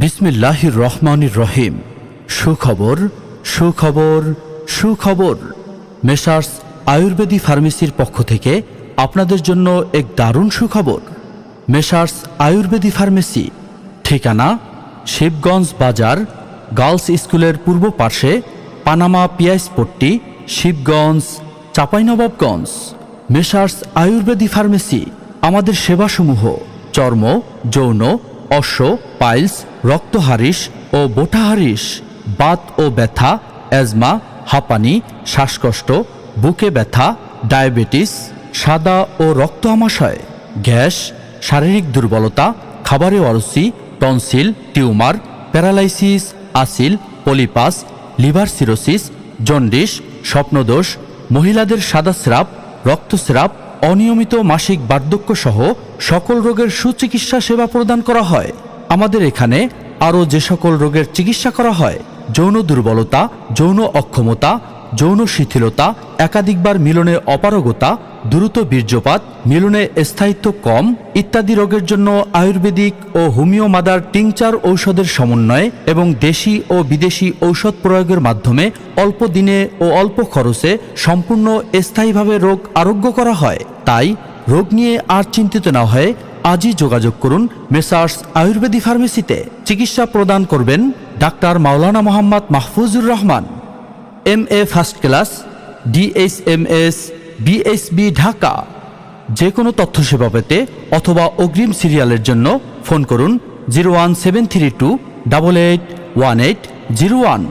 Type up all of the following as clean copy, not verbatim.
বিসমিল্লাহির রহমানির রহিম। সুখবর সুখবর সুখবর। মেসার্স আয়ুর্বেদিক ফার্মেসির পক্ষ থেকে আপনাদের জন্য এক দারুণ সুখবর। মেসার্স আয়ুর্বেদিক ফার্মেসি, ঠিকানা শিবগঞ্জ বাজার, গার্লস স্কুলের পূর্ব পার্শ্বে, Panama Piyaizpatti, Shibganj, Chapainawabganj. Messrs ayurvedic pharmacy. আমাদের সেবাসমূহ: চর্ম, যৌন, অশ্ব, পাইলস, রক্তহারিস ও বোঠাহারিস, বাত ও ব্যথা, অ্যাজমা, হাঁপানি, শ্বাসকষ্ট, বুকে ব্যথা, ডায়াবেটিস, সাদা ও রক্ত আমাশয়, গ্যাস, শারীরিক দুর্বলতা, খাবারে অরুচি, টনসিল, টিউমার, প্যারালাইসিস, আসিল, পলিপাস, লিভার সিরোসিস, জন্ডিস, স্বপ্নদোষ, মহিলাদের সাদা স্রাব, রক্তস্রাব, অনিয়মিত মাসিক বার্ধক্য সহ সকল রোগের সুচিকিৎসা সেবা প্রদান করা হয়। আমাদের এখানে আরও যে সকল রোগের চিকিৎসা করা হয়: যৌন দুর্বলতা, যৌন অক্ষমতা, যৌন শিথিলতা, একাধিকবার মিলনে অপারগতা, দ্রুত বীর্যপাত, মিলনে স্থায়িত্ব কম ইত্যাদি রোগের জন্য আয়ুর্বেদিক ও হোমিও মাদার টিংচার ঔষধের সমন্বয়ে এবং দেশি ও বিদেশি ঔষধ প্রয়োগের মাধ্যমে অল্প দিনে ও অল্প খরচে সম্পূর্ণ স্থায়ীভাবে রোগ আরোগ্য করা হয়। তাই রোগ নিয়ে আর চিন্তিত না হয়ে আজই যোগাযোগ করুন মেসার্স আয়ুর্বেদিক ফার্মেসিতে। চিকিৎসা প্রদান করবেন doctor Maulana Mohammad Mahfuzur Rahman, MA first class, DHMS, BSB, Dhaka. যে কোনো তথ্য সেবা পেতে অথবা অগ্রিম সিরিয়ালের জন্য ফোন করুন 01732881801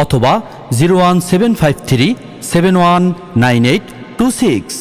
অথবা 01753719826।